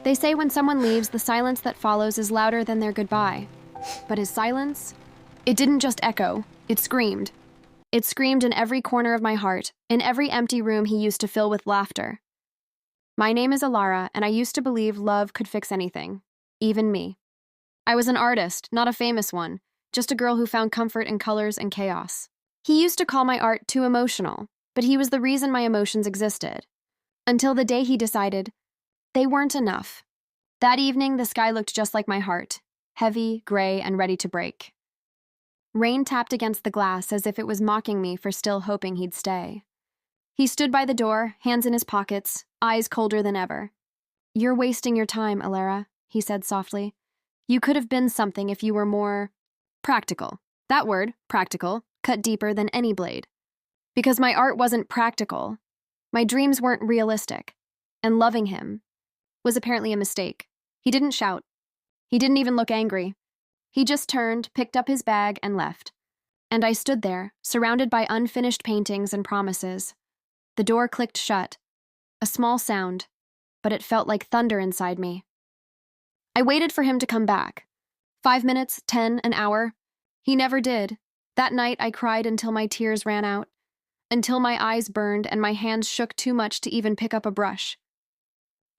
They say when someone leaves, the silence that follows is louder than their goodbye. But his silence? It didn't just echo, it screamed. It screamed in every corner of my heart, in every empty room he used to fill with laughter. My name is Alara, and I used to believe love could fix anything, even me. I was an artist, not a famous one, just a girl who found comfort in colors and chaos. He used to call my art too emotional, but he was the reason my emotions existed. Until the day he decided they weren't enough. That evening, the sky looked just like my heart, heavy, gray, and ready to break. Rain tapped against the glass as if it was mocking me for still hoping he'd stay. He stood by the door, hands in his pockets, eyes colder than ever. "You're wasting your time, Alara," he said softly. "You could have been something if you were more practical." That word, practical, cut deeper than any blade. Because my art wasn't practical. My dreams weren't realistic. And loving him was apparently a mistake. He didn't shout. He didn't even look angry. He just turned, picked up his bag, and left. And I stood there, surrounded by unfinished paintings and promises. The door clicked shut. A small sound, but it felt like thunder inside me. I waited for him to come back. 5 minutes, 10, an hour. He never did. That night I cried until my tears ran out, until my eyes burned and my hands shook too much to even pick up a brush.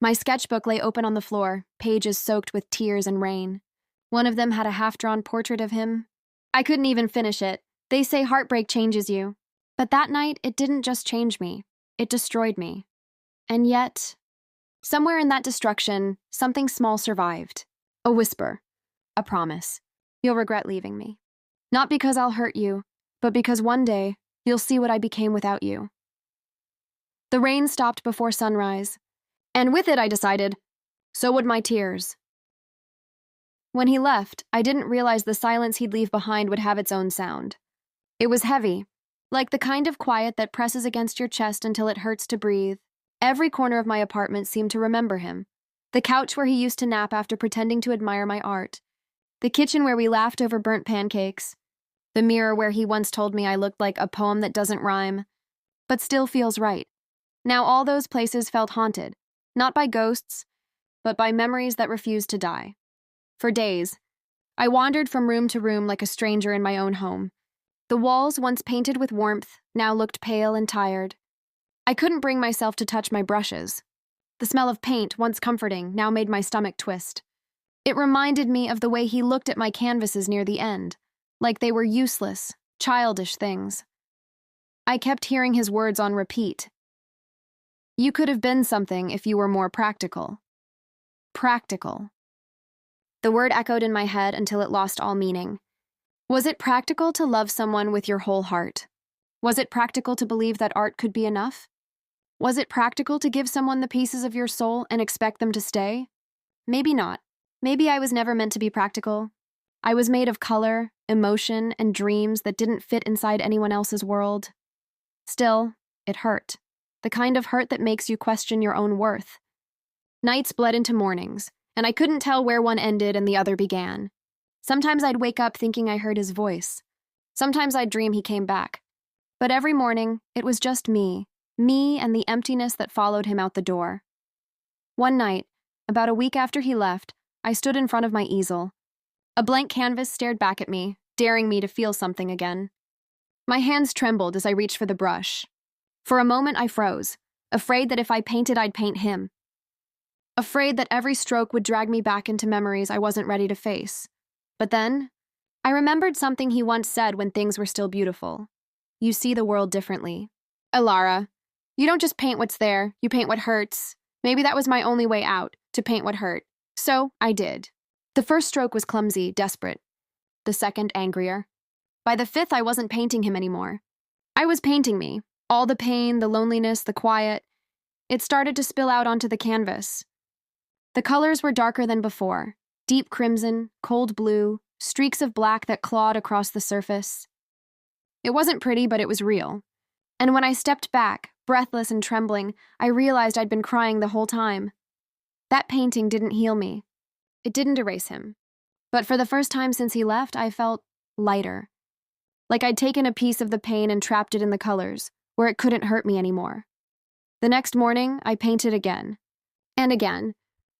My sketchbook lay open on the floor, pages soaked with tears and rain. One of them had a half-drawn portrait of him. I couldn't even finish it. They say heartbreak changes you. But that night, it didn't just change me. It destroyed me. And yet, somewhere in that destruction, something small survived. A whisper. A promise. You'll regret leaving me. Not because I'll hurt you, but because one day, you'll see what I became without you. The rain stopped before sunrise. And with it, I decided, so would my tears. When he left, I didn't realize the silence he'd leave behind would have its own sound. It was heavy, like the kind of quiet that presses against your chest until it hurts to breathe. Every corner of my apartment seemed to remember him. The couch where he used to nap after pretending to admire my art. The kitchen where we laughed over burnt pancakes. The mirror where he once told me I looked like a poem that doesn't rhyme, but still feels right. Now all those places felt haunted. Not by ghosts, but by memories that refused to die. For days, I wandered from room to room like a stranger in my own home. The walls, once painted with warmth, now looked pale and tired. I couldn't bring myself to touch my brushes. The smell of paint, once comforting, now made my stomach twist. It reminded me of the way he looked at my canvases near the end, like they were useless, childish things. I kept hearing his words on repeat. You could have been something if you were more practical. Practical. The word echoed in my head until it lost all meaning. Was it practical to love someone with your whole heart? Was it practical to believe that art could be enough? Was it practical to give someone the pieces of your soul and expect them to stay? Maybe not. Maybe I was never meant to be practical. I was made of color, emotion, and dreams that didn't fit inside anyone else's world. Still, it hurt. The kind of hurt that makes you question your own worth. Nights bled into mornings, and I couldn't tell where one ended and the other began. Sometimes I'd wake up thinking I heard his voice. Sometimes I'd dream he came back. But every morning, it was just me and the emptiness that followed him out the door. One night, about a week after he left, I stood in front of my easel. A blank canvas stared back at me, daring me to feel something again. My hands trembled as I reached for the brush. For a moment, I froze, afraid that if I painted, I'd paint him. Afraid that every stroke would drag me back into memories I wasn't ready to face. But then, I remembered something he once said when things were still beautiful. You see the world differently. Alara, you don't just paint what's there, you paint what hurts. Maybe that was my only way out, to paint what hurt. So, I did. The first stroke was clumsy, desperate. The second, angrier. By the fifth, I wasn't painting him anymore. I was painting me. All the pain, the loneliness, the quiet. It started to spill out onto the canvas. The colors were darker than before. Deep crimson, cold blue, streaks of black that clawed across the surface. It wasn't pretty, but it was real. And when I stepped back, breathless and trembling, I realized I'd been crying the whole time. That painting didn't heal me. It didn't erase him. But for the first time since he left, I felt lighter. Like I'd taken a piece of the pain and trapped it in the colors, where it couldn't hurt me anymore. The next morning, I painted again. And again.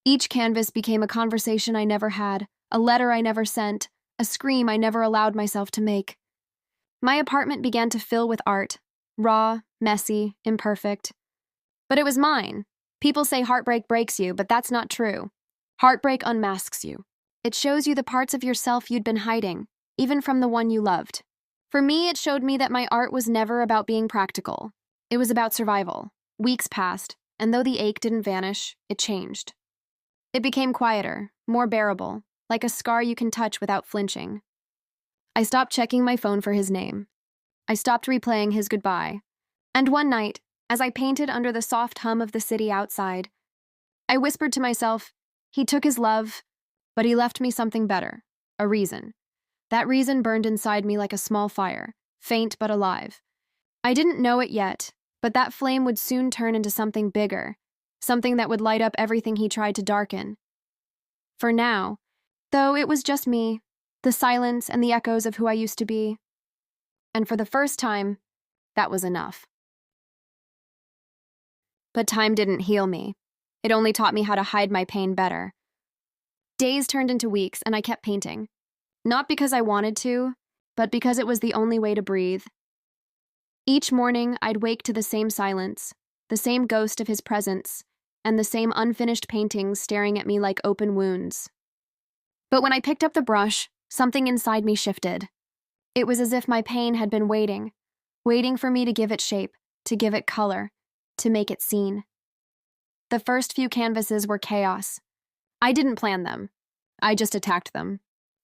Each canvas became a conversation I never had, a letter I never sent, a scream I never allowed myself to make. My apartment began to fill with art, raw, messy, imperfect. But it was mine. People say heartbreak breaks you, but that's not true. Heartbreak unmasks you. It shows you the parts of yourself you'd been hiding, even from the one you loved. For me, it showed me that my art was never about being practical. It was about survival. Weeks passed, and though the ache didn't vanish, it changed. It became quieter, more bearable, like a scar you can touch without flinching. I stopped checking my phone for his name. I stopped replaying his goodbye. And one night, as I painted under the soft hum of the city outside, I whispered to myself, he took his love, but he left me something better, a reason. That reason burned inside me like a small fire, faint but alive. I didn't know it yet, but that flame would soon turn into something bigger, something that would light up everything he tried to darken. For now, though it was just me, the silence and the echoes of who I used to be, and for the first time, that was enough. But time didn't heal me. It only taught me how to hide my pain better. Days turned into weeks, and I kept painting. Not because I wanted to, but because it was the only way to breathe. Each morning, I'd wake to the same silence, the same ghost of his presence, and the same unfinished paintings staring at me like open wounds. But when I picked up the brush, something inside me shifted. It was as if my pain had been waiting for me to give it shape, to give it color, to make it seen. The first few canvases were chaos. I didn't plan them. I just attacked them.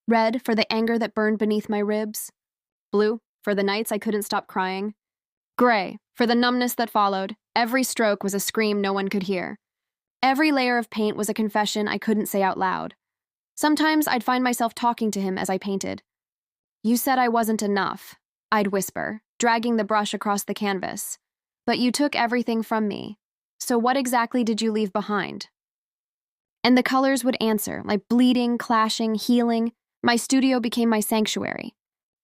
Red for the anger that burned beneath my ribs. Blue for the nights I couldn't stop crying. Gray for the numbness that followed. Every stroke was a scream no one could hear. Every layer of paint was a confession I couldn't say out loud. Sometimes I'd find myself talking to him as I painted. You said I wasn't enough, I'd whisper, dragging the brush across the canvas. But you took everything from me. So what exactly did you leave behind? And the colors would answer, like bleeding, clashing, healing. My studio became my sanctuary.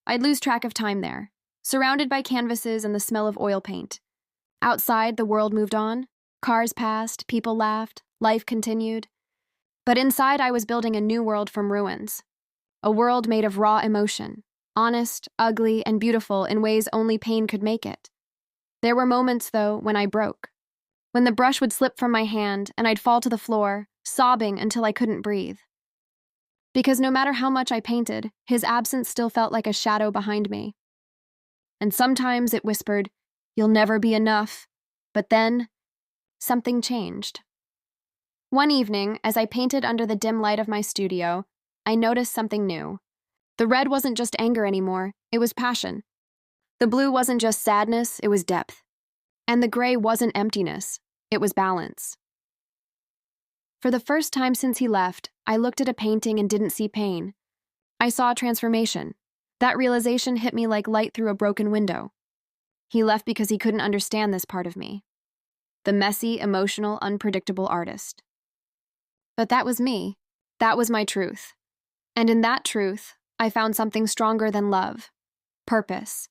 I'd lose track of time there, surrounded by canvases and the smell of oil paint. Outside, the world moved on. Cars passed, people laughed, life continued. But inside, I was building a new world from ruins. A world made of raw emotion, honest, ugly, and beautiful in ways only pain could make it. There were moments, though, when I broke. When the brush would slip from my hand and I'd fall to the floor, sobbing until I couldn't breathe. Because no matter how much I painted, his absence still felt like a shadow behind me. And sometimes it whispered, "You'll never be enough." But then, something changed. One evening, as I painted under the dim light of my studio, I noticed something new. The red wasn't just anger anymore, it was passion. The blue wasn't just sadness, it was depth. And the gray wasn't emptiness, it was balance. For the first time since he left, I looked at a painting and didn't see pain. I saw a transformation. That realization hit me like light through a broken window. He left because he couldn't understand this part of me. The messy, emotional, unpredictable artist. But that was me. That was my truth. And in that truth, I found something stronger than love. Purpose.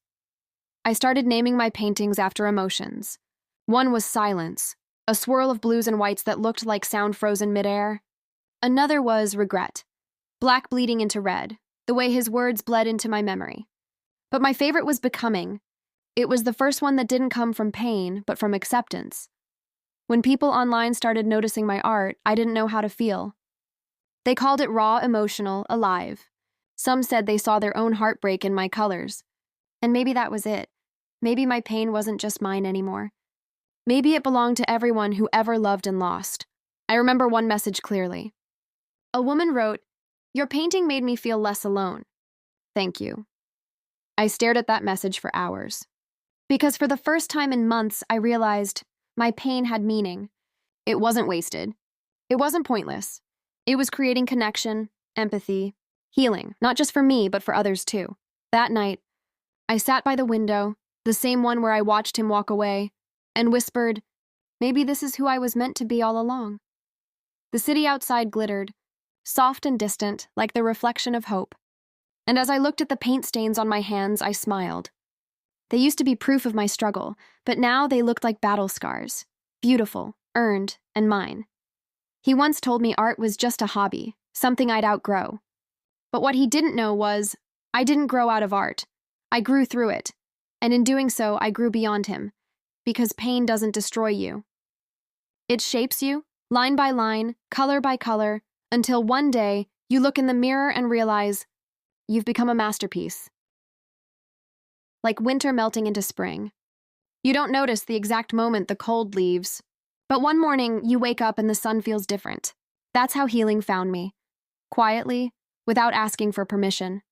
I started naming my paintings after emotions. One was silence, a swirl of blues and whites that looked like sound frozen midair. Another was regret, black bleeding into red, the way his words bled into my memory. But my favorite was becoming. It was the first one that didn't come from pain, but from acceptance. When people online started noticing my art, I didn't know how to feel. They called it raw, emotional, alive. Some said they saw their own heartbreak in my colors. And maybe that was it. Maybe my pain wasn't just mine anymore. Maybe it belonged to everyone who ever loved and lost. I remember one message clearly. A woman wrote, "Your painting made me feel less alone. Thank you." I stared at that message for hours. Because for the first time in months, I realized my pain had meaning. It wasn't wasted. It wasn't pointless. It was creating connection, empathy, healing, not just for me, but for others too. That night, I sat by the window, the same one where I watched him walk away, and whispered, maybe this is who I was meant to be all along. The city outside glittered, soft and distant, like the reflection of hope. And as I looked at the paint stains on my hands, I smiled. They used to be proof of my struggle, but now they looked like battle scars, beautiful, earned, and mine. He once told me art was just a hobby, something I'd outgrow. But what he didn't know was, I didn't grow out of art. I grew through it. And in doing so, I grew beyond him. Because pain doesn't destroy you. It shapes you, line by line, color by color, until one day, you look in the mirror and realize, you've become a masterpiece. Like winter melting into spring. You don't notice the exact moment the cold leaves. But one morning, you wake up and the sun feels different. That's how healing found me. Quietly, without asking for permission.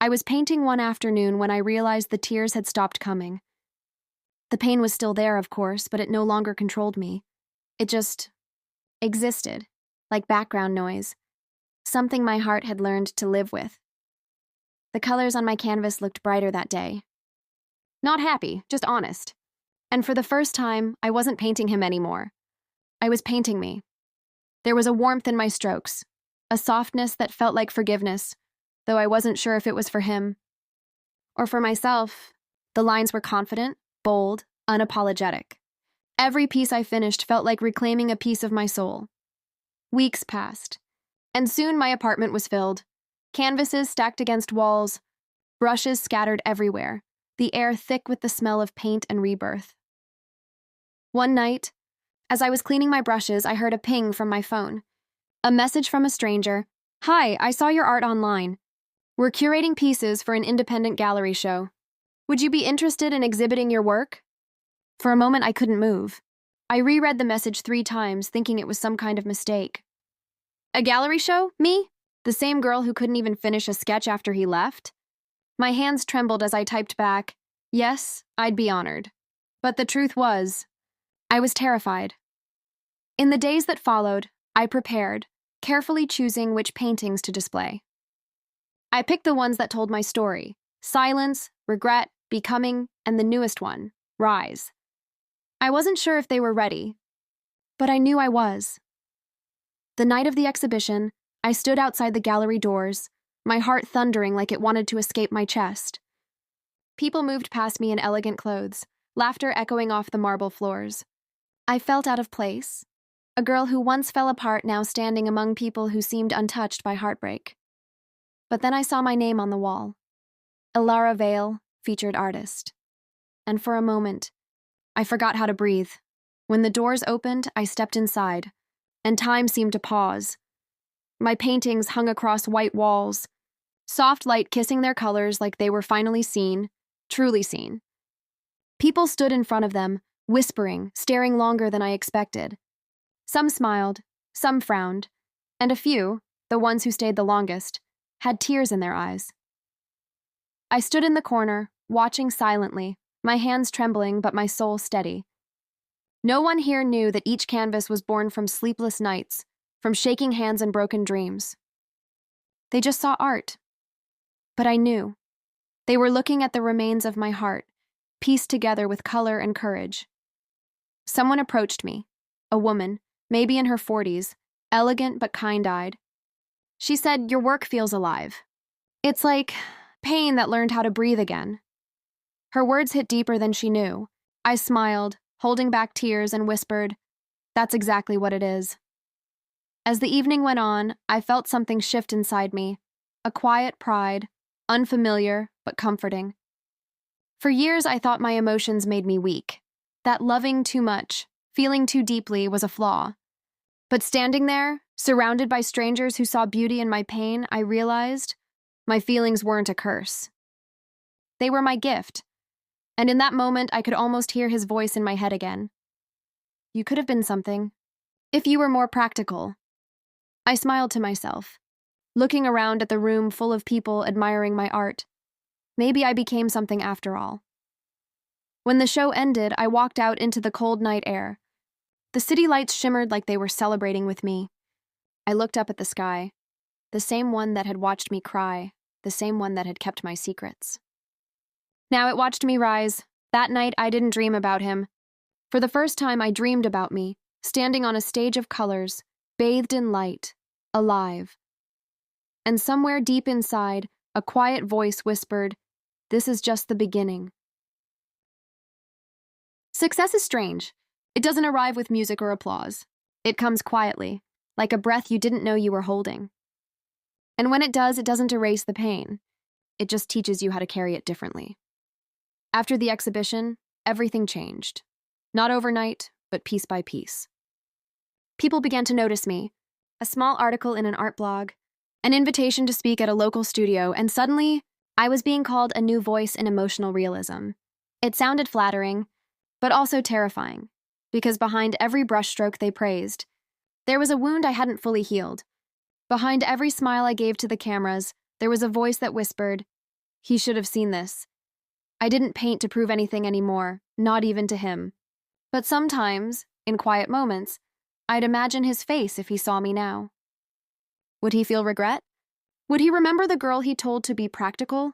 I was painting one afternoon when I realized the tears had stopped coming. The pain was still there, of course, but it no longer controlled me. It just existed, like background noise. Something my heart had learned to live with. The colors on my canvas looked brighter that day. Not happy, just honest. And for the first time, I wasn't painting him anymore. I was painting me. There was a warmth in my strokes, a softness that felt like forgiveness, though I wasn't sure if it was for him. Or for myself. The lines were confident, bold, unapologetic. Every piece I finished felt like reclaiming a piece of my soul. Weeks passed, and soon my apartment was filled. Canvases stacked against walls, brushes scattered everywhere, the air thick with the smell of paint and rebirth. One night, as I was cleaning my brushes, I heard a ping from my phone. A message from a stranger. "Hi, I saw your art online. We're curating pieces for an independent gallery show. Would you be interested in exhibiting your work?" For a moment, I couldn't move. I reread the message 3 times, thinking it was some kind of mistake. A gallery show? Me? The same girl who couldn't even finish a sketch after he left? My hands trembled as I typed back, "Yes, I'd be honored." But the truth was, I was terrified. In the days that followed, I prepared, carefully choosing which paintings to display. I picked the ones that told my story: silence, regret, becoming, and the newest one, rise. I wasn't sure if they were ready, but I knew I was. The night of the exhibition, I stood outside the gallery doors, my heart thundering like it wanted to escape my chest. People moved past me in elegant clothes, laughter echoing off the marble floors. I felt out of place, a girl who once fell apart now standing among people who seemed untouched by heartbreak. But then I saw my name on the wall. Ilara Vale, featured artist. And for a moment, I forgot how to breathe. When the doors opened, I stepped inside, and time seemed to pause. My paintings hung across white walls, soft light kissing their colors like they were finally seen, truly seen. People stood in front of them, whispering, staring longer than I expected. Some smiled, some frowned, and a few, the ones who stayed the longest, had tears in their eyes. I stood in the corner, watching silently, my hands trembling but my soul steady. No one here knew that each canvas was born from sleepless nights, from shaking hands and broken dreams. They just saw art. But I knew. They were looking at the remains of my heart, pieced together with color and courage. Someone approached me, a woman, maybe in her 40s, elegant but kind-eyed. She said, "Your work feels alive. It's like pain that learned how to breathe again." Her words hit deeper than she knew. I smiled, holding back tears, and whispered, "That's exactly what it is." As the evening went on, I felt something shift inside me, a quiet pride, unfamiliar but comforting. For years, I thought my emotions made me weak, that loving too much, feeling too deeply was a flaw. But standing there, surrounded by strangers who saw beauty in my pain, I realized my feelings weren't a curse. They were my gift, and in that moment, I could almost hear his voice in my head again. "You could have been something, if you were more practical." I smiled to myself, looking around at the room full of people admiring my art. Maybe I became something after all. When the show ended, I walked out into the cold night air. The city lights shimmered like they were celebrating with me. I looked up at the sky, the same one that had watched me cry, the same one that had kept my secrets. Now it watched me rise. That night, I didn't dream about him. For the first time, I dreamed about me, standing on a stage of colors, bathed in light, alive. And somewhere deep inside, a quiet voice whispered, "This is just the beginning." Success is strange. It doesn't arrive with music or applause. It comes quietly, like a breath you didn't know you were holding. And when it does, it doesn't erase the pain. It just teaches you how to carry it differently. After the exhibition, everything changed. Not overnight, but piece by piece. People began to notice me. A small article in an art blog, an invitation to speak at a local studio, and suddenly, I was being called a new voice in emotional realism. It sounded flattering, but also terrifying, because behind every brushstroke they praised, there was a wound I hadn't fully healed. Behind every smile I gave to the cameras, there was a voice that whispered, "He should have seen this." I didn't paint to prove anything anymore, not even to him. But sometimes, in quiet moments, I'd imagine his face if he saw me now. Would he feel regret? Would he remember the girl he told to be practical?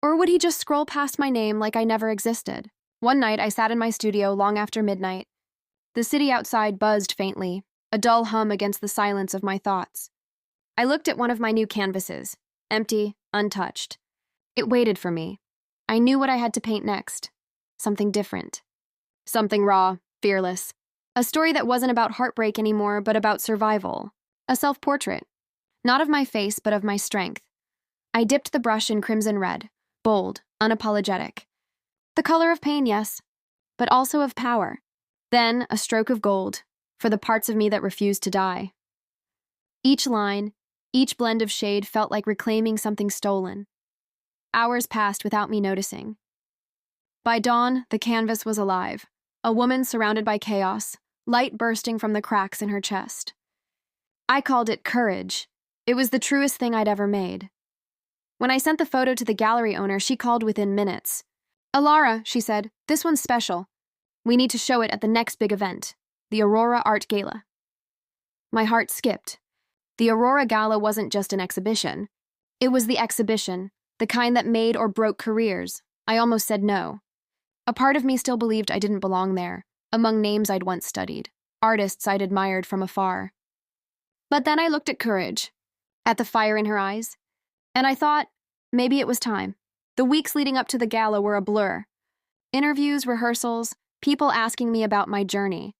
Or would he just scroll past my name like I never existed? One night, I sat in my studio long after midnight. The city outside buzzed faintly, a dull hum against the silence of my thoughts. I looked at one of my new canvases, empty, untouched. It waited for me. I knew what I had to paint next. Something different. Something raw, fearless. A story that wasn't about heartbreak anymore, but about survival. A self-portrait. Not of my face, but of my strength. I dipped the brush in crimson red, bold, unapologetic. The color of pain, yes, but also of power. Then a stroke of gold, for the parts of me that refused to die. Each line, each blend of shade felt like reclaiming something stolen. Hours passed without me noticing. By dawn, the canvas was alive. A woman surrounded by chaos, light bursting from the cracks in her chest. I called it courage. It was the truest thing I'd ever made. When I sent the photo to the gallery owner, she called within minutes. "Alara," she said, "this one's special. We need to show it at the next big event, the Aurora Art Gala." My heart skipped. The Aurora Gala wasn't just an exhibition. It was the exhibition, the kind that made or broke careers. I almost said no. A part of me still believed I didn't belong there, among names I'd once studied, artists I'd admired from afar. But then I looked at Courage, at the fire in her eyes, and I thought, maybe it was time. The weeks leading up to the gala were a blur. Interviews, rehearsals, people asking me about my journey.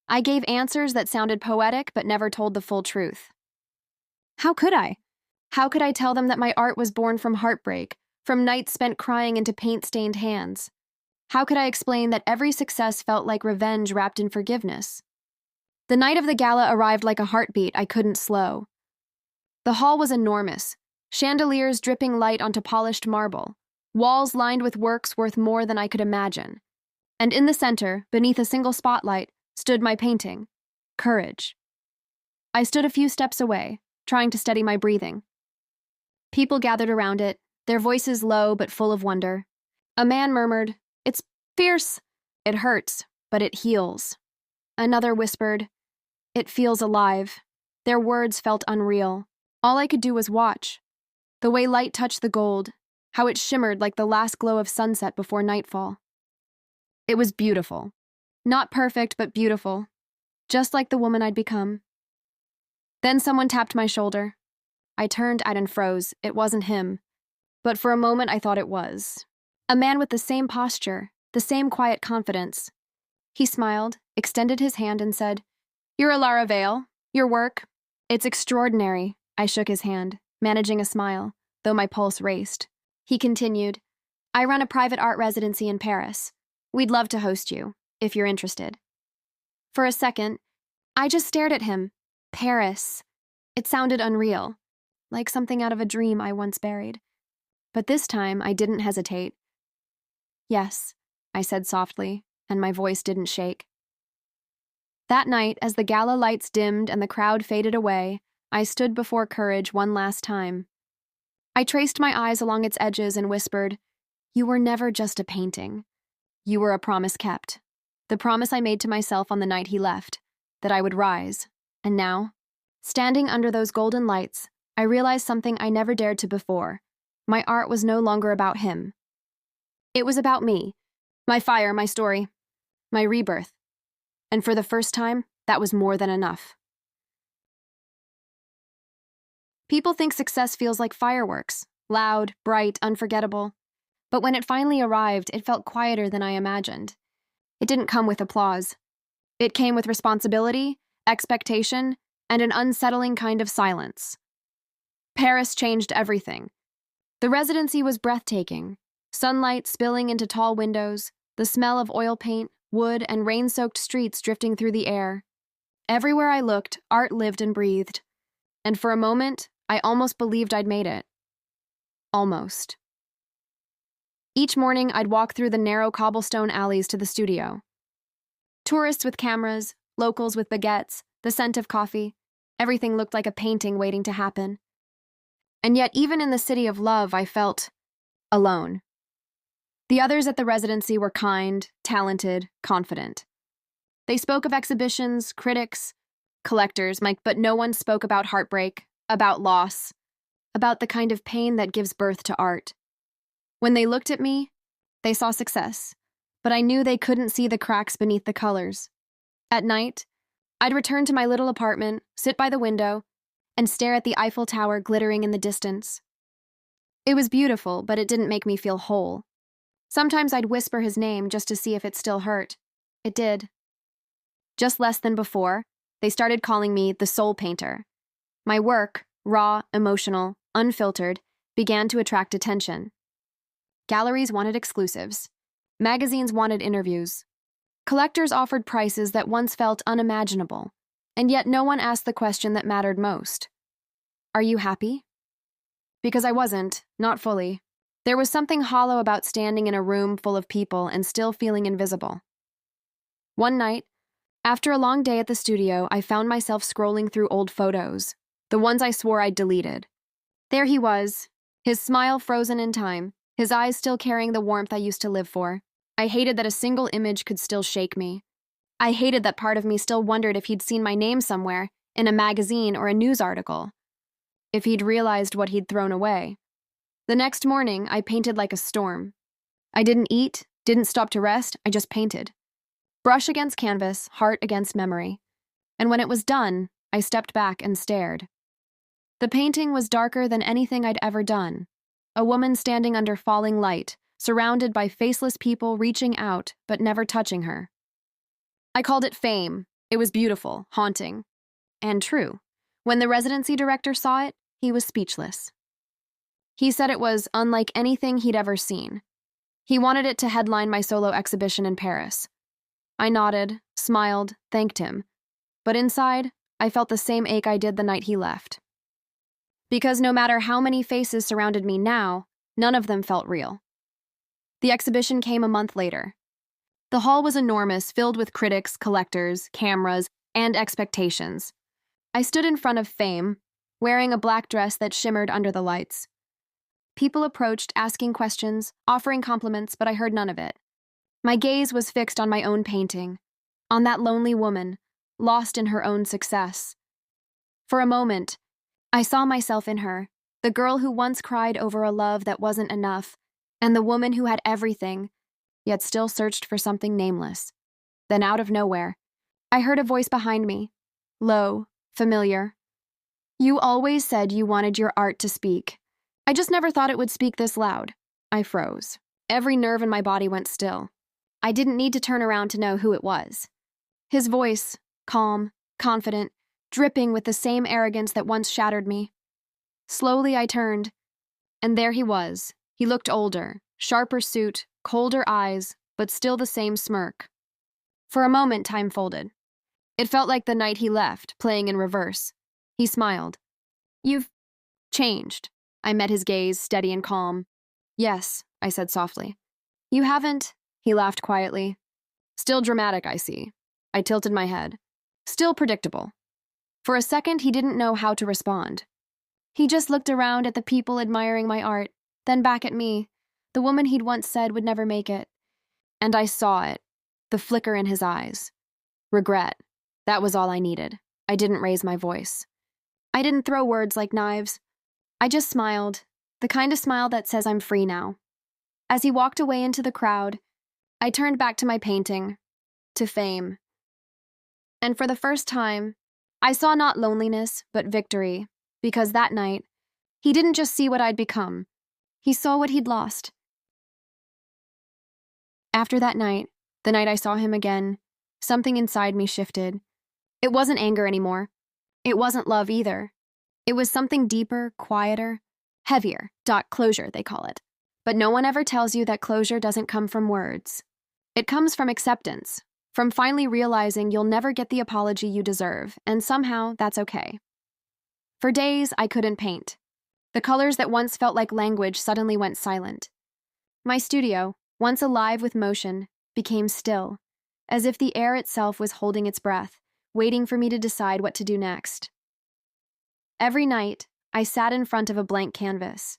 I gave answers that sounded poetic but never told the full truth. How could I? How could I tell them that my art was born from heartbreak, from nights spent crying into paint-stained hands? How could I explain that every success felt like revenge wrapped in forgiveness? The night of the gala arrived like a heartbeat I couldn't slow. The hall was enormous, chandeliers dripping light onto polished marble, walls lined with works worth more than I could imagine. And in the center, beneath a single spotlight, stood my painting, Courage. I stood a few steps away, trying to steady my breathing. People gathered around it, their voices low but full of wonder. A man murmured, "It's fierce. It hurts, but it heals." Another whispered, "It feels alive." Their words felt unreal. All I could do was watch. The way light touched the gold, how it shimmered like the last glow of sunset before nightfall. It was beautiful. Not perfect, but beautiful. Just like the woman I'd become. Then someone tapped my shoulder. I turned and froze. It wasn't him. But for a moment I thought it was. A man with the same posture, the same quiet confidence. He smiled, extended his hand, and said, "You're Alara Vale. Your work. It's extraordinary." I shook his hand, managing a smile, though my pulse raced. He continued, "I run a private art residency in Paris. We'd love to host you, if you're interested." For a second, I just stared at him. Paris. It sounded unreal, like something out of a dream I once buried. But this time, I didn't hesitate. "Yes," I said softly, and my voice didn't shake. That night, as the gala lights dimmed and the crowd faded away, I stood before Courage one last time. I traced my eyes along its edges and whispered, "You were never just a painting. You were a promise kept. The promise I made to myself on the night he left, that I would rise. And now, standing under those golden lights, I realized something I never dared to before. My art was no longer about him. It was about me, my fire, my story, my rebirth. And for the first time, that was more than enough." People think success feels like fireworks, loud, bright, unforgettable. But when it finally arrived, it felt quieter than I imagined. It didn't come with applause. It came with responsibility expectation, and an unsettling kind of silence. Paris changed everything. The residency was breathtaking. Sunlight spilling into tall windows, the smell of oil paint, wood, and rain-soaked streets drifting through the air. Everywhere I looked, art lived and breathed. And for a moment, I almost believed I'd made it. Almost. Each morning, I'd walk through the narrow cobblestone alleys to the studio. Tourists with cameras, locals with baguettes, the scent of coffee. Everything looked like a painting waiting to happen. And yet, even in the city of love, I felt alone. The others at the residency were kind, talented, confident. They spoke of exhibitions, critics, collectors, but no one spoke about heartbreak, about loss, about the kind of pain that gives birth to art. When they looked at me, they saw success, but I knew they couldn't see the cracks beneath the colors. At night, I'd return to my little apartment, sit by the window, and stare at the Eiffel Tower glittering in the distance. It was beautiful, but it didn't make me feel whole. Sometimes I'd whisper his name just to see if it still hurt. It did. Just less than before, they started calling me the soul painter. My work, raw, emotional, unfiltered, began to attract attention. Galleries wanted exclusives. Magazines wanted interviews. Collectors offered prices that once felt unimaginable, and yet no one asked the question that mattered most. Are you happy? Because I wasn't, not fully. There was something hollow about standing in a room full of people and still feeling invisible. One night, after a long day at the studio, I found myself scrolling through old photos, the ones I swore I'd deleted. There he was, his smile frozen in time, his eyes still carrying the warmth I used to live for. I hated that a single image could still shake me. I hated that part of me still wondered if he'd seen my name somewhere, in a magazine or a news article. If he'd realized what he'd thrown away. The next morning, I painted like a storm. I didn't eat, didn't stop to rest, I just painted. Brush against canvas, heart against memory. And when it was done, I stepped back and stared. The painting was darker than anything I'd ever done. A woman standing under falling light, surrounded by faceless people reaching out but never touching her. I called it fame. It was beautiful, haunting, and true. When the residency director saw it, he was speechless. He said it was unlike anything he'd ever seen. He wanted it to headline my solo exhibition in Paris. I nodded, smiled, thanked him. But inside, I felt the same ache I did the night he left. Because no matter how many faces surrounded me now, none of them felt real. The exhibition came a month later. The hall was enormous, filled with critics, collectors, cameras, and expectations. I stood in front of fame, wearing a black dress that shimmered under the lights. People approached, asking questions, offering compliments, but I heard none of it. My gaze was fixed on my own painting, on that lonely woman, lost in her own success. For a moment, I saw myself in her, the girl who once cried over a love that wasn't enough, and the woman who had everything, yet still searched for something nameless. Then out of nowhere, I heard a voice behind me, low, familiar. You always said you wanted your art to speak. I just never thought it would speak this loud. I froze. Every nerve in my body went still. I didn't need to turn around to know who it was. His voice, calm, confident, dripping with the same arrogance that once shattered me. Slowly I turned, and there he was. He looked older, sharper suit, colder eyes, but still the same smirk. For a moment, time folded. It felt like the night he left, playing in reverse. He smiled. You've changed. I met his gaze, steady and calm. Yes, I said softly. You haven't, he laughed quietly. Still dramatic, I see. I tilted my head. Still predictable. For a second, he didn't know how to respond. He just looked around at the people admiring my art, then back at me, the woman he'd once said would never make it. And I saw it, the flicker in his eyes. Regret. That was all I needed. I didn't raise my voice. I didn't throw words like knives. I just smiled, the kind of smile that says I'm free now. As he walked away into the crowd, I turned back to my painting, to fame. And for the first time, I saw not loneliness, but victory, because that night, he didn't just see what I'd become. He saw what he'd lost. After that night, the night I saw him again, something inside me shifted. It wasn't anger anymore. It wasn't love either. It was something deeper, quieter, heavier. Closure, they call it. But no one ever tells you that closure doesn't come from words. It comes from acceptance, from finally realizing you'll never get the apology you deserve, and somehow that's okay. For days, I couldn't paint. The colors that once felt like language suddenly went silent. My studio, once alive with motion, became still, as if the air itself was holding its breath, waiting for me to decide what to do next. Every night, I sat in front of a blank canvas.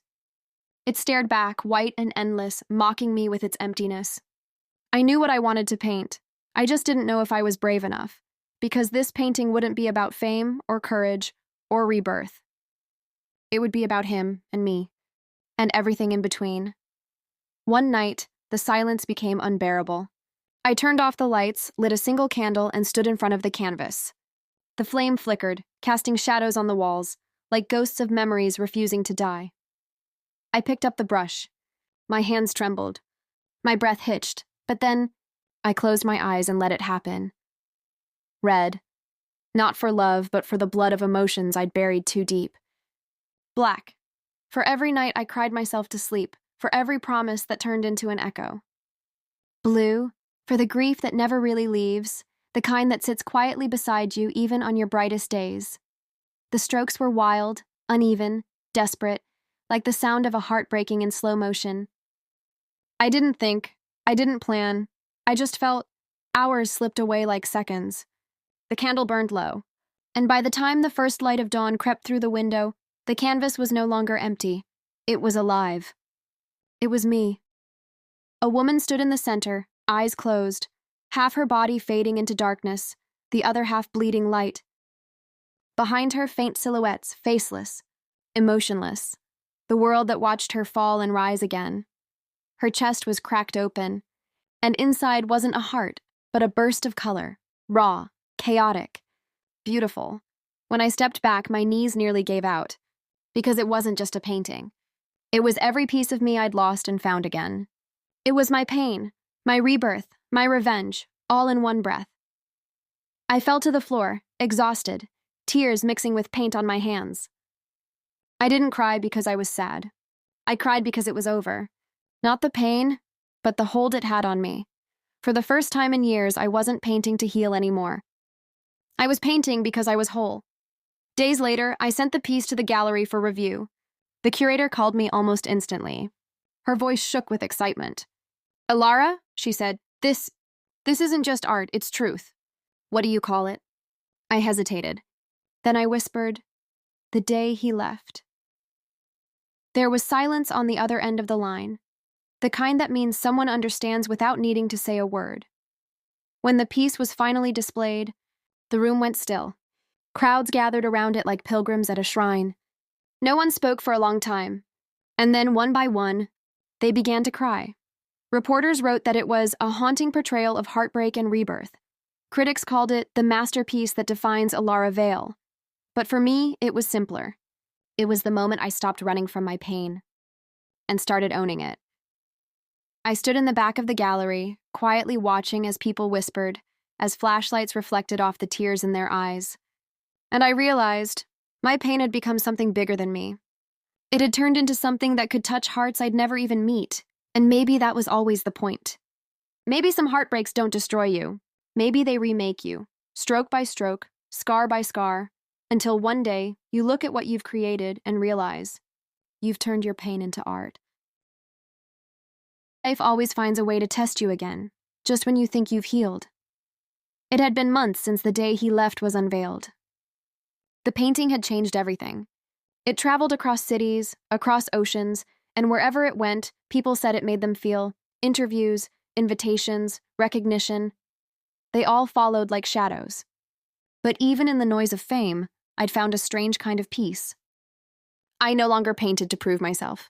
It stared back, white and endless, mocking me with its emptiness. I knew what I wanted to paint. I just didn't know if I was brave enough, because this painting wouldn't be about fame or courage or rebirth. It would be about him and me, and everything in between. One night, the silence became unbearable. I turned off the lights, lit a single candle, and stood in front of the canvas. The flame flickered, casting shadows on the walls, like ghosts of memories refusing to die. I picked up the brush. My hands trembled. My breath hitched, but then I closed my eyes and let it happen. Red. Not for love, but for the blood of emotions I'd buried too deep. Black. For every night I cried myself to sleep, for every promise that turned into an echo. Blue. For the grief that never really leaves, the kind that sits quietly beside you even on your brightest days. The strokes were wild, uneven, desperate, like the sound of a heart breaking in slow motion. I didn't think, I didn't plan, I just felt hours slipped away like seconds. The candle burned low, and by the time the first light of dawn crept through the window, the canvas was no longer empty. It was alive. It was me. A woman stood in the center, eyes closed, half her body fading into darkness, the other half bleeding light. Behind her, faint silhouettes, faceless, emotionless, the world that watched her fall and rise again. Her chest was cracked open, and inside wasn't a heart, but a burst of color, raw, chaotic, beautiful. When I stepped back, my knees nearly gave out, because it wasn't just a painting. It was every piece of me I'd lost and found again. It was my pain, my rebirth, my revenge, all in one breath. I fell to the floor, exhausted, tears mixing with paint on my hands. I didn't cry because I was sad. I cried because it was over. Not the pain, but the hold it had on me. For the first time in years, I wasn't painting to heal anymore. I was painting because I was whole. Days later, I sent the piece to the gallery for review. The curator called me almost instantly. Her voice shook with excitement. "Alara," she said, this isn't just art, it's truth. What do you call it?" I hesitated. Then I whispered, "The day he left." There was silence on the other end of the line, the kind that means someone understands without needing to say a word. When the piece was finally displayed, the room went still. Crowds gathered around it like pilgrims at a shrine. No one spoke for a long time, and then one by one, they began to cry. Reporters wrote that it was a haunting portrayal of heartbreak and rebirth. Critics called it the masterpiece that defines Alara Vale. But for me, it was simpler. It was the moment I stopped running from my pain and started owning it. I stood in the back of the gallery, quietly watching as people whispered, as flashlights reflected off the tears in their eyes. And I realized my pain had become something bigger than me. It had turned into something that could touch hearts I'd never even meet, and maybe that was always the point. Maybe some heartbreaks don't destroy you. Maybe they remake you, stroke by stroke, scar by scar, until one day you look at what you've created and realize you've turned your pain into art. Life always finds a way to test you again, just when you think you've healed. It had been months since the day he left was unveiled. The painting had changed everything. It traveled across cities, across oceans, and wherever it went, people said it made them feel interviews, invitations, recognition. They all followed like shadows. But even in the noise of fame, I'd found a strange kind of peace. I no longer painted to prove myself.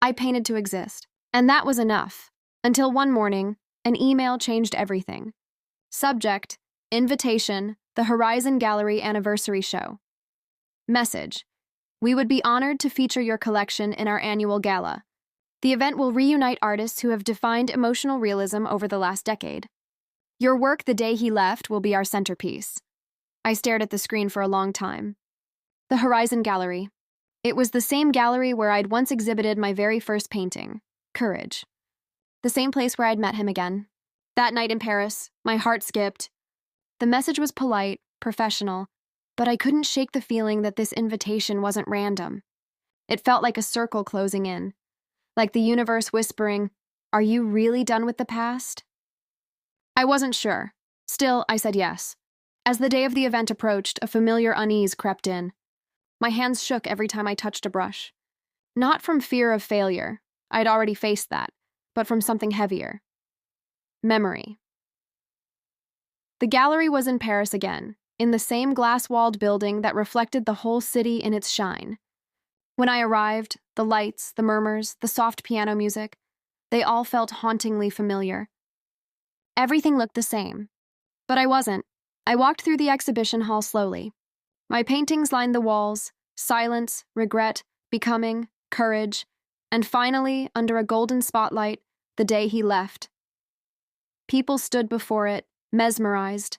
I painted to exist, and that was enough. Until one morning, an email changed everything. Subject, invitation, the Horizon Gallery Anniversary Show. Message, we would be honored to feature your collection in our annual gala. The event will reunite artists who have defined emotional realism over the last decade. Your work the day he left will be our centerpiece. I stared at the screen for a long time. The Horizon Gallery. It was the same gallery where I'd once exhibited my very first painting, Courage. The same place where I'd met him again. That night in Paris, my heart skipped. The message was polite, professional, but I couldn't shake the feeling that this invitation wasn't random. It felt like a circle closing in, like the universe whispering, "Are you really done with the past?" I wasn't sure. Still, I said yes. As the day of the event approached, a familiar unease crept in. My hands shook every time I touched a brush. Not from fear of failure, I'd already faced that, but from something heavier. Memory. The gallery was in Paris again, in the same glass-walled building that reflected the whole city in its shine. When I arrived, the lights, the murmurs, the soft piano music, they all felt hauntingly familiar. Everything looked the same. But I wasn't. I walked through the exhibition hall slowly. My paintings lined the walls: silence, regret, becoming, courage, and finally, under a golden spotlight, the day he left. People stood before it, mesmerized.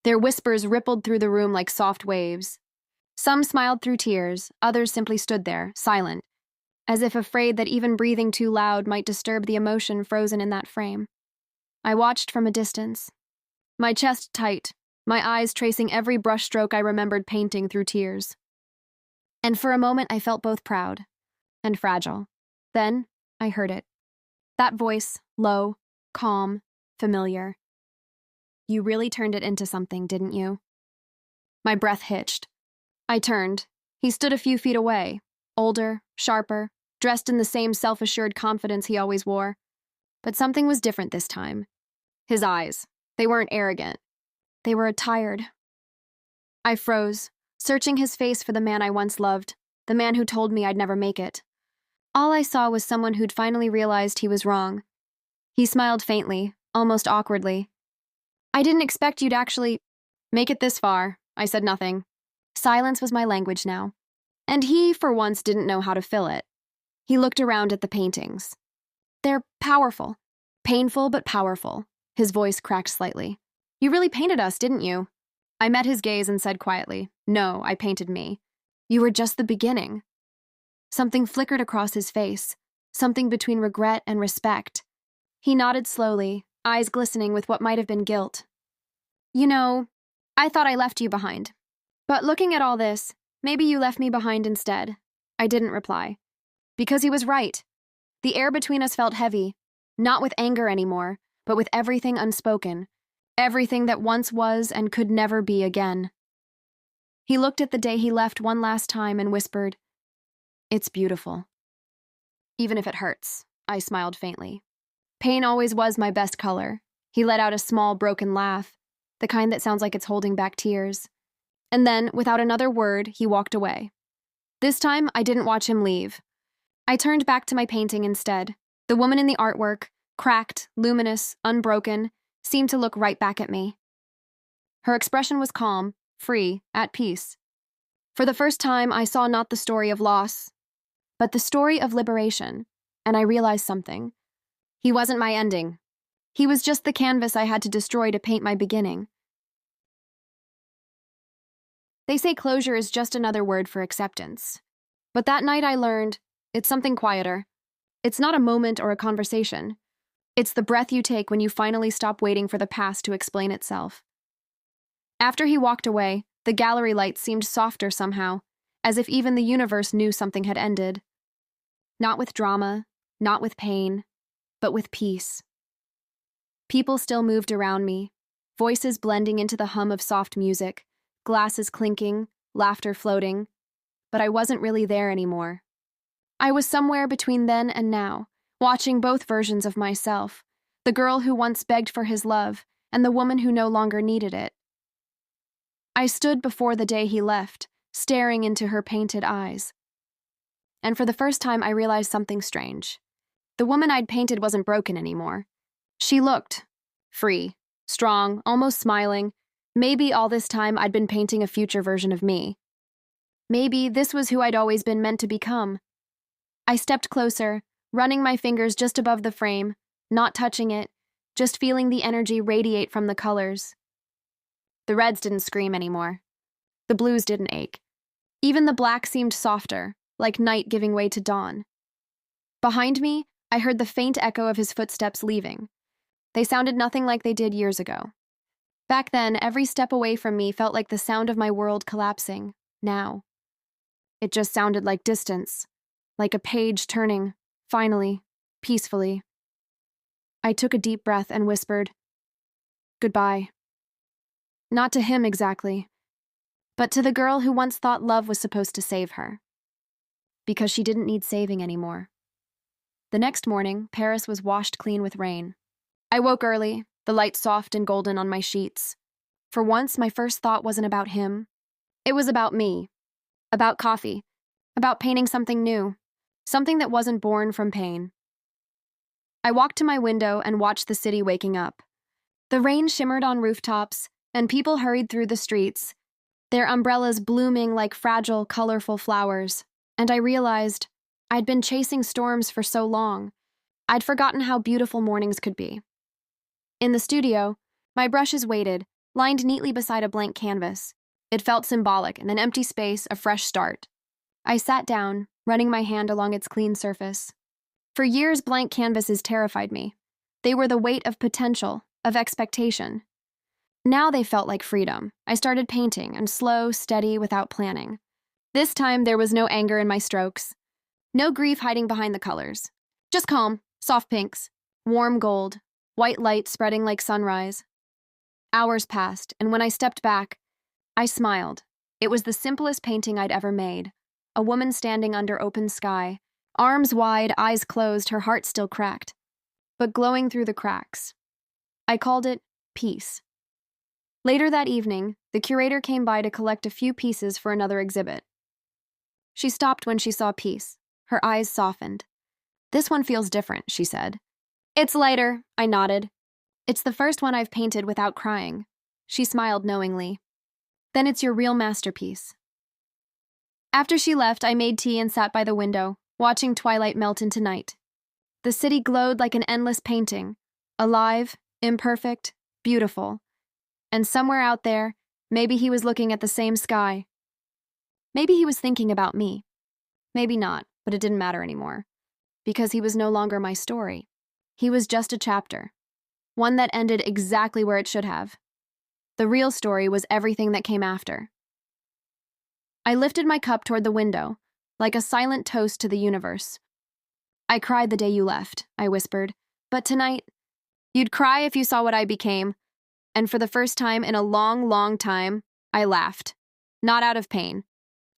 Their whispers rippled through the room like soft waves. Some smiled through tears, others simply stood there, silent, as if afraid that even breathing too loud might disturb the emotion frozen in that frame. I watched from a distance, my chest tight, my eyes tracing every brushstroke I remembered painting through tears. And for a moment I felt both proud and fragile. Then I heard it. That voice, low, calm, familiar. "You really turned it into something, didn't you?" My breath hitched. I turned. He stood a few feet away, older, sharper, dressed in the same self-assured confidence he always wore. But something was different this time. His eyes. They weren't arrogant. They were tired. I froze, searching his face for the man I once loved, the man who told me I'd never make it. All I saw was someone who'd finally realized he was wrong. He smiled faintly, almost awkwardly. "I didn't expect you'd actually make it this far." I said nothing. Silence was my language now. And he, for once, didn't know how to fill it. He looked around at the paintings. "They're powerful. Painful, but powerful." His voice cracked slightly. "You really painted us, didn't you?" I met his gaze and said quietly, "No, I painted me. You were just the beginning." Something flickered across his face, something between regret and respect. He nodded slowly, eyes glistening with what might have been guilt. "You know, I thought I left you behind. But looking at all this, maybe you left me behind instead." I didn't reply. Because he was right. The air between us felt heavy, not with anger anymore, but with everything unspoken, everything that once was and could never be again. He looked at the day he left one last time and whispered, "It's beautiful." "Even if it hurts," I smiled faintly. Pain always was my best color. He let out a small, broken laugh, the kind that sounds like it's holding back tears. And then, without another word, he walked away. This time, I didn't watch him leave. I turned back to my painting instead. The woman in the artwork, cracked, luminous, unbroken, seemed to look right back at me. Her expression was calm, free, at peace. For the first time, I saw not the story of loss, but the story of liberation, and I realized something. He wasn't my ending. He was just the canvas I had to destroy to paint my beginning. They say closure is just another word for acceptance. But that night I learned, it's something quieter. It's not a moment or a conversation. It's the breath you take when you finally stop waiting for the past to explain itself. After he walked away, the gallery lights seemed softer somehow, as if even the universe knew something had ended. Not with drama, not with pain, but with peace. People still moved around me, voices blending into the hum of soft music, glasses clinking, laughter floating, but I wasn't really there anymore. I was somewhere between then and now, watching both versions of myself, the girl who once begged for his love and the woman who no longer needed it. I stood before the day he left, staring into her painted eyes. And for the first time, I realized something strange. The woman I'd painted wasn't broken anymore. She looked free, strong, almost smiling. Maybe all this time I'd been painting a future version of me. Maybe this was who I'd always been meant to become. I stepped closer, running my fingers just above the frame, not touching it, just feeling the energy radiate from the colors. The reds didn't scream anymore. The blues didn't ache. Even the black seemed softer, like night giving way to dawn. Behind me, I heard the faint echo of his footsteps leaving. They sounded nothing like they did years ago. Back then, every step away from me felt like the sound of my world collapsing. Now, it just sounded like distance, like a page turning, finally, peacefully. I took a deep breath and whispered, "Goodbye." Not to him exactly, but to the girl who once thought love was supposed to save her. Because she didn't need saving anymore. The next morning, Paris was washed clean with rain. I woke early, the light soft and golden on my sheets. For once, my first thought wasn't about him. It was about me. About coffee. About painting something new. Something that wasn't born from pain. I walked to my window and watched the city waking up. The rain shimmered on rooftops, and people hurried through the streets, their umbrellas blooming like fragile, colorful flowers. And I realized I'd been chasing storms for so long, I'd forgotten how beautiful mornings could be. In the studio, my brushes waited, lined neatly beside a blank canvas. It felt symbolic, in an empty space, a fresh start. I sat down, running my hand along its clean surface. For years, blank canvases terrified me. They were the weight of potential, of expectation. Now they felt like freedom. I started painting, and slow, steady, without planning. This time, there was no anger in my strokes. No grief hiding behind the colors. Just calm, soft pinks, warm gold, white light spreading like sunrise. Hours passed, and when I stepped back, I smiled. It was the simplest painting I'd ever made. A woman standing under open sky, arms wide, eyes closed, her heart still cracked, but glowing through the cracks. I called it Peace. Later that evening, the curator came by to collect a few pieces for another exhibit. She stopped when she saw Peace. Her eyes softened. "This one feels different," she said. "It's lighter," I nodded. "It's the first one I've painted without crying." She smiled knowingly. "Then it's your real masterpiece." After she left, I made tea and sat by the window, watching twilight melt into night. The city glowed like an endless painting, alive, imperfect, beautiful. And somewhere out there, maybe he was looking at the same sky. Maybe he was thinking about me. Maybe not, but it didn't matter anymore. Because he was no longer my story. He was just a chapter. One that ended exactly where it should have. The real story was everything that came after. I lifted my cup toward the window, like a silent toast to the universe. "I cried the day you left," I whispered. "But tonight, you'd cry if you saw what I became." And for the first time in a long, long time, I laughed. Not out of pain.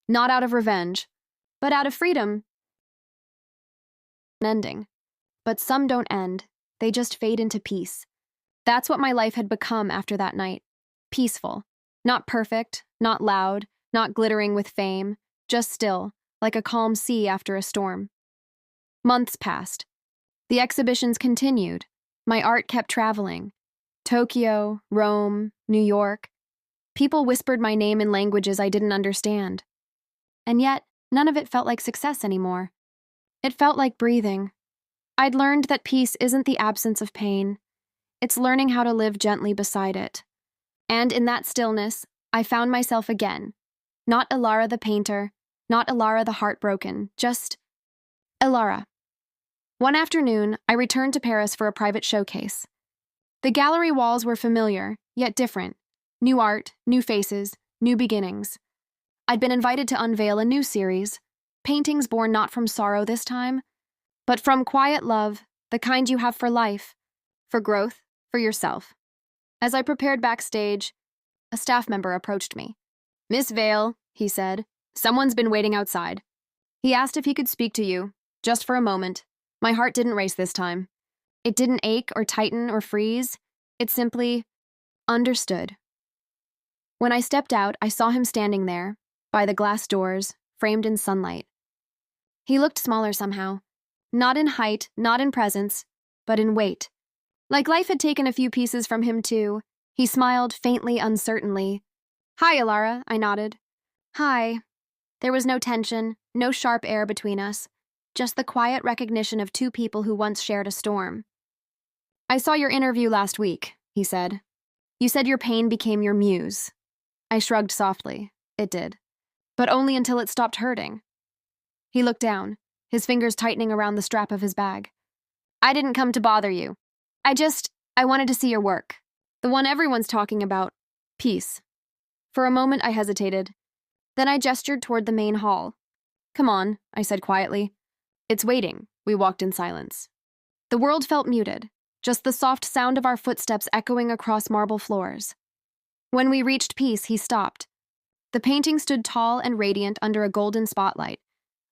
Not out of revenge. But out of freedom. An ending. But some don't end. They just fade into peace. That's what my life had become after that night. Peaceful. Not perfect, not loud, not glittering with fame, just still, like a calm sea after a storm. Months passed. The exhibitions continued. My art kept traveling. Tokyo, Rome, New York. People whispered my name in languages I didn't understand. And yet, none of it felt like success anymore. It felt like breathing. I'd learned that peace isn't the absence of pain. It's learning how to live gently beside it. And in that stillness, I found myself again. Not Ilara the painter, not Ilara the heartbroken, just Ilara. One afternoon, I returned to Paris for a private showcase. The gallery walls were familiar, yet different. New art, new faces, new beginnings. I'd been invited to unveil a new series, paintings born not from sorrow this time, but from quiet love, the kind you have for life, for growth, for yourself. As I prepared backstage, a staff member approached me. "Miss Vale," he said, "someone's been waiting outside." He asked if he could speak to you, just for a moment. My heart didn't race this time. It didn't ache or tighten or freeze. It simply understood. When I stepped out, I saw him standing there, by the glass doors, framed in sunlight. He looked smaller somehow. Not in height, not in presence, but in weight. Like life had taken a few pieces from him too. He smiled faintly, uncertainly. "Hi, Ilara," I nodded. "Hi." There was no tension, no sharp air between us, just the quiet recognition of two people who once shared a storm. "I saw your interview last week," he said. You said your pain became your muse. I shrugged softly. It did. But only until it stopped hurting. He looked down, his fingers tightening around the strap of his bag. I didn't come to bother you. I wanted to see your work. The one everyone's talking about. Peace. For a moment, I hesitated. Then I gestured toward the main hall. Come on, I said quietly. It's waiting. We walked in silence. The world felt muted, just the soft sound of our footsteps echoing across marble floors. When we reached Peace, he stopped. The painting stood tall and radiant under a golden spotlight,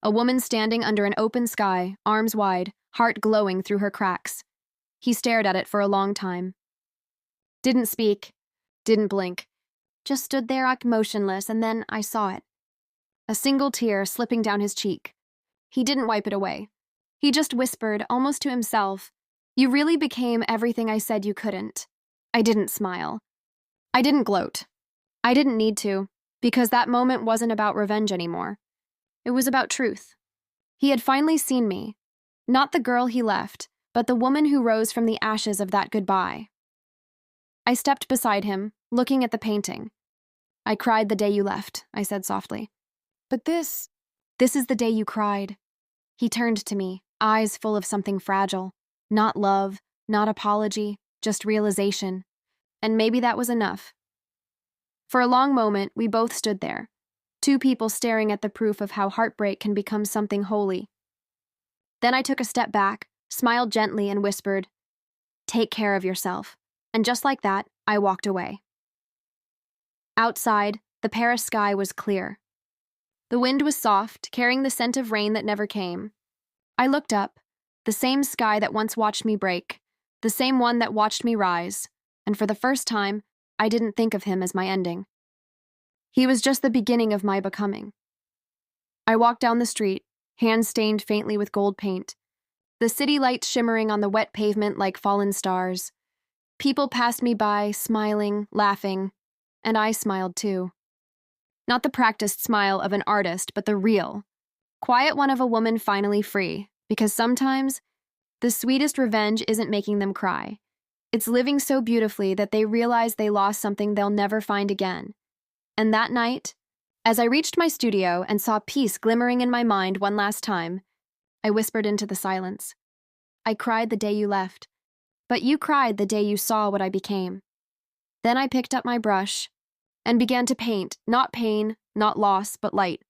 a woman standing under an open sky, arms wide, heart glowing through her cracks. He stared at it for a long time. Didn't speak, didn't blink, just stood there motionless, and then I saw it. A single tear slipping down his cheek. He didn't wipe it away. He just whispered, almost to himself, "You really became everything I said you couldn't." I didn't smile. I didn't gloat. I didn't need to, because that moment wasn't about revenge anymore. It was about truth. He had finally seen me. Not the girl he left, but the woman who rose from the ashes of that goodbye. I stepped beside him, looking at the painting. I cried the day you left, I said softly. But this is the day you cried. He turned to me, eyes full of something fragile. Not love, not apology, just realization. And maybe that was enough. For a long moment, we both stood there, two people staring at the proof of how heartbreak can become something holy. Then I took a step back, smiled gently, and whispered, "Take care of yourself." And just like that, I walked away. Outside, the Paris sky was clear. The wind was soft, carrying the scent of rain that never came. I looked up, the same sky that once watched me break, the same one that watched me rise, and for the first time, I didn't think of him as my ending. He was just the beginning of my becoming. I walked down the street, hands stained faintly with gold paint, the city lights shimmering on the wet pavement like fallen stars. People passed me by, smiling, laughing, and I smiled too. Not the practiced smile of an artist, but the real, quiet one of a woman finally free, because sometimes the sweetest revenge isn't making them cry. It's living so beautifully that they realize they lost something they'll never find again. And that night, as I reached my studio and saw peace glimmering in my mind one last time, I whispered into the silence. I cried the day you left, but you cried the day you saw what I became. Then I picked up my brush and began to paint, not pain, not loss, but light.